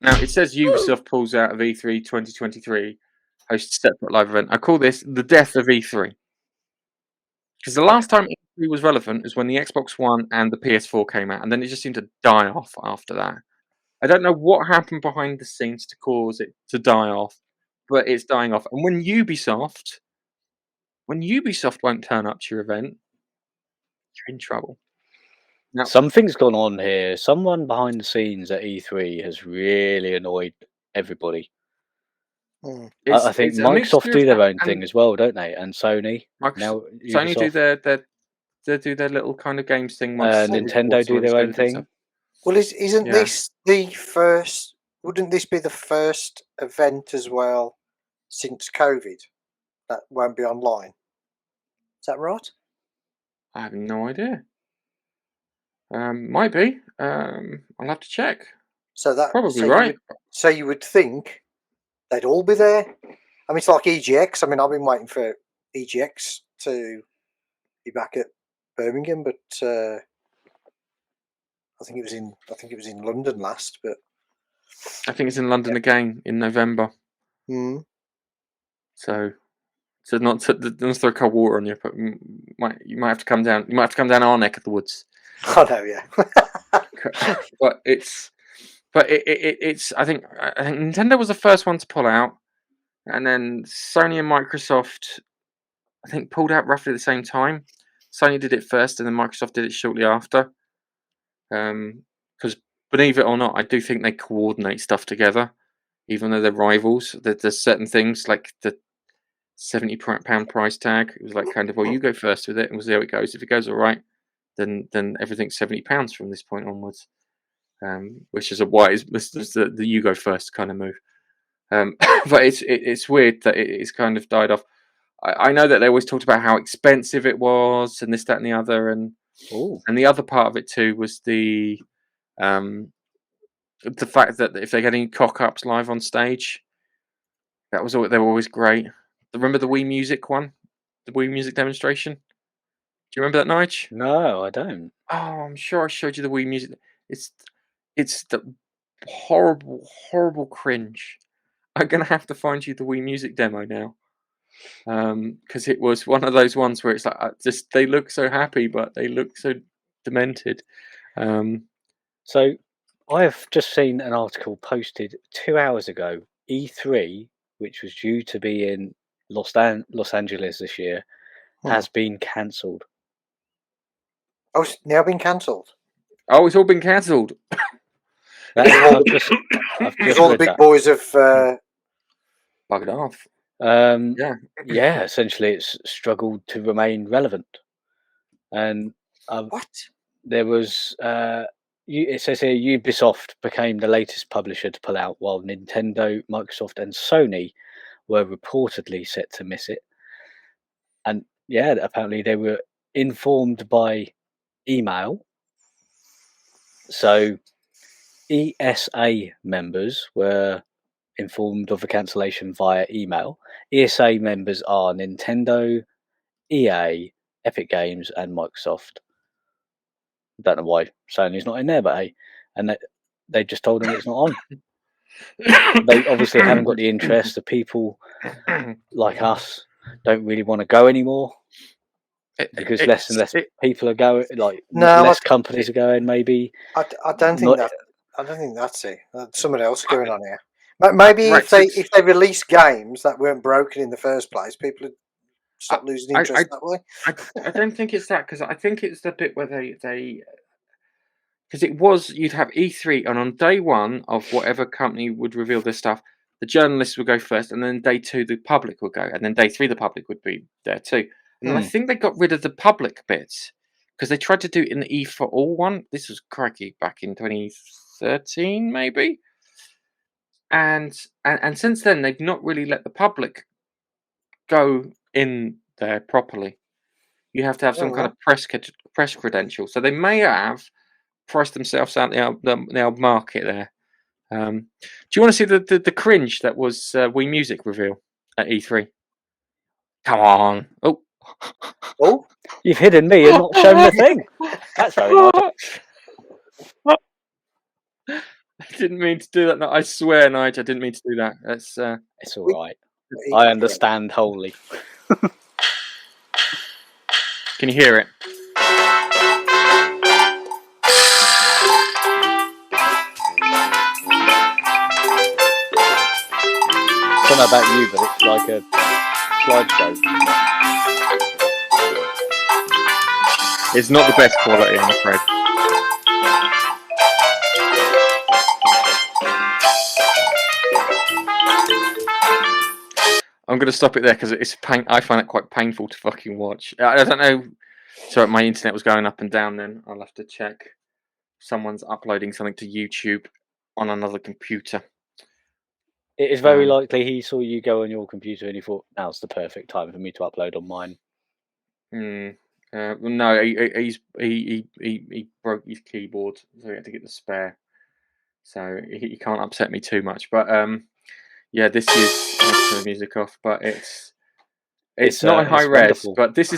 Now, it says Ubisoft pulls out of E3 2023, hosts separate live event. I call this the death of E3. Because the last time E3 was relevant is when the Xbox One and the PS4 came out, and then it just seemed to die off after that. I don't know what happened behind the scenes to cause it to die off, but it's dying off. And when Ubisoft won't turn up to your event, you're in trouble. Now, Something's gone on here. Someone behind the scenes at E3 has really annoyed everybody. I think Microsoft do their own thing as well, don't they? And Sony. Now Sony Ubisoft. do their little kind of games thing. Nintendo do their own thing. Well, isn't this the first? Wouldn't this be the first event as well since COVID that won't be online? Is that right? I have no idea. Might be. I'll have to check. So that probably right. So you would think they'd all be there. I mean, it's like EGX. I mean, I've been waiting for EGX to be back at Birmingham, but I think it was in London last. But I think it's in London again in November. So not to throw cold water on you, but you might have to come down. You might have to come down our neck of the woods. Oh no, yeah. But it's I think Nintendo was the first one to pull out, and then Sony and Microsoft I think pulled out roughly at the same time. Sony did it first, and then Microsoft did it shortly after. Because believe it or not, I do think they coordinate stuff together, even though they're rivals. There's certain things like the £70 price tag. It was like kind of, well, you go first with it, and we'll see how it goes. If it goes all right, then everything's £70 from this point onwards. Which is the you go first kind of move. But it's weird that it's kind of died off. I know that they always talked about how expensive it was and this, that, and the other, and the other part of it too was the fact that if they're getting cock-ups live on stage, they were always great. Remember the Wii Music one, the Wii Music demonstration? Do you remember that, Nige? No, I don't. Oh, I'm sure I showed you the Wii Music. It's the horrible cringe. I'm gonna have to find you the Wii Music demo now. Because it was one of those ones where it's like they look so happy, but they look so demented. So I have just seen an article posted 2 hours ago. E3, which was due to be in Los Angeles this year, has been cancelled. Oh, it's now been cancelled. Oh, it's all been cancelled. I've just all the big boys have buggered off. Yeah. Essentially, it's struggled to remain relevant, and what there was. It says here Ubisoft became the latest publisher to pull out, while Nintendo, Microsoft, and Sony were reportedly set to miss it. And yeah, apparently they were informed by email. So ESA members were informed of the cancellation via email. ESA members are Nintendo, EA, Epic Games, and Microsoft. Don't know why Sony's not in there, but hey, and they just told them it's not on. They obviously haven't got the interest. The people like us don't really want to go anymore because less and less people are going. Like less companies are going. Maybe I don't think that. I don't think that's it. Somebody else going on here. Maybe if they release games that weren't broken in the first place, people would stop losing interest that way. I don't think it's that, because I think it's the bit where they because it was, you'd have E3, and on day one of whatever company would reveal this stuff, the journalists would go first, and then day two the public would go, and then day three the public would be there too. And I think they got rid of the public bits because they tried to do it in the E for All one. This was crikey back in 2013 maybe. And since then they've not really let the public go in there properly. You have to have some kind of press credential. So they may have priced themselves out the old market there. Do you want to see the cringe that was Wii Music reveal at E3? Come on! Oh, you've hidden me and not shown the thing. That's very didn't mean to do that. No, I swear, Nigel, I didn't mean to do that. That's It's all We- right. we- I understand wholly. Can you hear it? I don't know about you, but it's like a slideshow. It's not the best quality, I'm afraid. I'm going to stop it there because it's I find it quite painful to fucking watch. I don't know. Sorry, my internet was going up and down. Then I'll have to check. Someone's uploading something to YouTube on another computer. It is very likely he saw you go on your computer and he thought, now's the perfect time for me to upload on mine. No, he broke his keyboard, so he had to get the spare. So he can't upset me too much. But yeah, this is. I'll turn the music off, but it's not in high res. wonderful. But this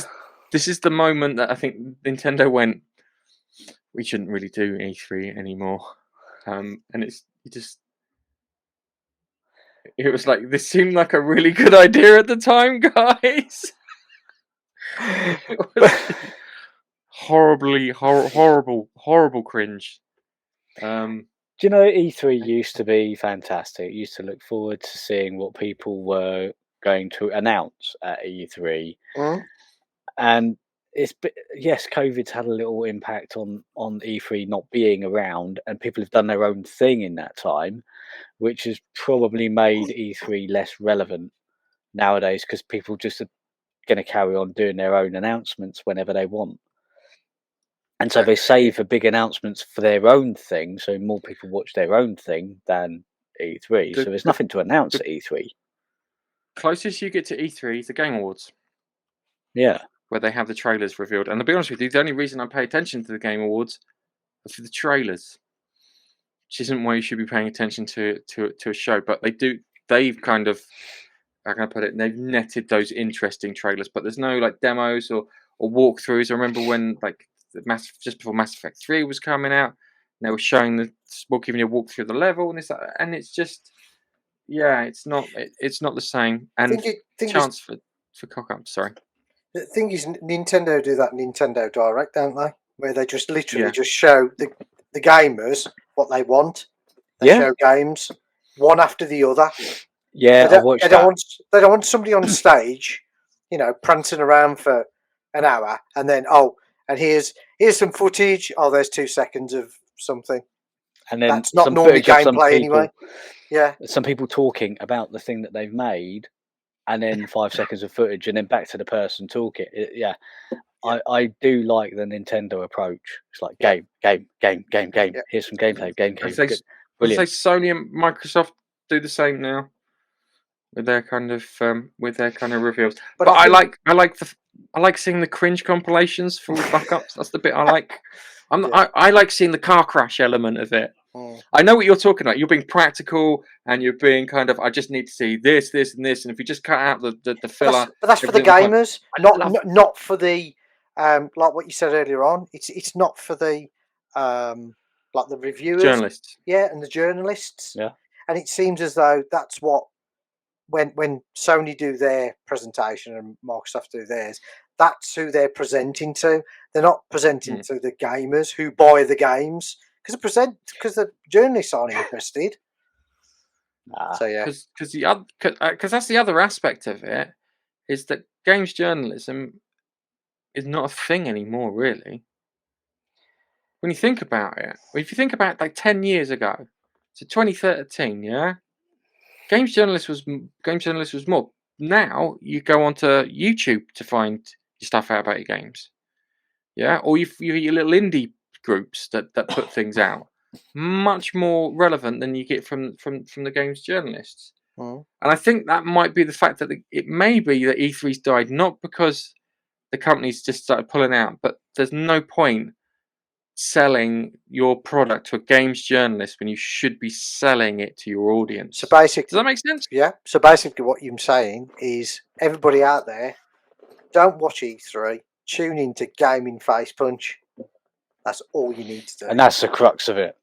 is the moment that I think Nintendo went, we shouldn't really do E3 anymore. And it was like, this seemed like a really good idea at the time, guys. It was horrible cringe. Do you know E3 used to be fantastic? You used to look forward to seeing what people were going to announce at E3. And yes, COVID's had a little impact on E3 not being around, and people have done their own thing in that time, which has probably made E3 less relevant nowadays because people just are going to carry on doing their own announcements whenever they want. And so they save the big announcements for their own thing, so more people watch their own thing than E3. So there's nothing to announce at E3. Closest you get to E3 is the Game Awards. Yeah. Where they have the trailers revealed. And to be honest with you, the only reason I pay attention to the Game Awards are for the trailers. Which isn't why you should be paying attention to a show. But they've kind of, how can I put it, they've netted those interesting trailers. But there's no like demos or walkthroughs. I remember when like just before Mass Effect 3 was coming out, they were showing giving you a walk through the level, and it's just, yeah, it's not the same. And chance for cock up. Sorry. The thing is, Nintendo do that Nintendo Direct, don't they? Where they just literally just show the gamers what they want. They show games one after the other. Yeah, I watched that. They don't want somebody on stage, prancing around for an hour, and then and here's some footage. Oh, there's 2 seconds of something. And then that's not normally gameplay anyway. Yeah, some people talking about the thing that they've made, and then 5 seconds of footage, and then back to the person talking. I do like the Nintendo approach. It's like game. Yeah. Here's some gameplay. I say Sony and Microsoft do the same now with their kind of reveals. But I like seeing the cringe compilations for fuck ups. That's the bit I like. I like seeing the car crash element of it. I know what you're talking about. You're being practical and you're being kind of, I just need to see this, and this, and if you just cut out the filler. But that's for the gamers, not for the like what you said earlier on. It's not for the like the reviewers, journalists. Yeah, and the journalists. Yeah, and it seems as though that's what when Sony do their presentation and Microsoft do theirs, that's who they're presenting to. They're not presenting to the gamers who buy the games because the journalists aren't interested. So yeah, because that's the other aspect of it, is that games journalism is not a thing anymore, really. When you think about it, if you think about like 10 years ago, so 2013, yeah, games journalist was more. Now you go onto YouTube to find your stuff out about your games, yeah, or you your little indie groups that put things out. Much more relevant than you get from the games journalists. And I think that might be the fact that it may be that E3's died not because the companies just started pulling out, but there's no point selling your product to a games journalist when you should be selling it to your audience. So basically, does that make sense? Yeah. So basically, what you're saying is everybody out there, don't watch E3. Tune into Gaming Face Punch. That's all you need to do. And that's the crux of it.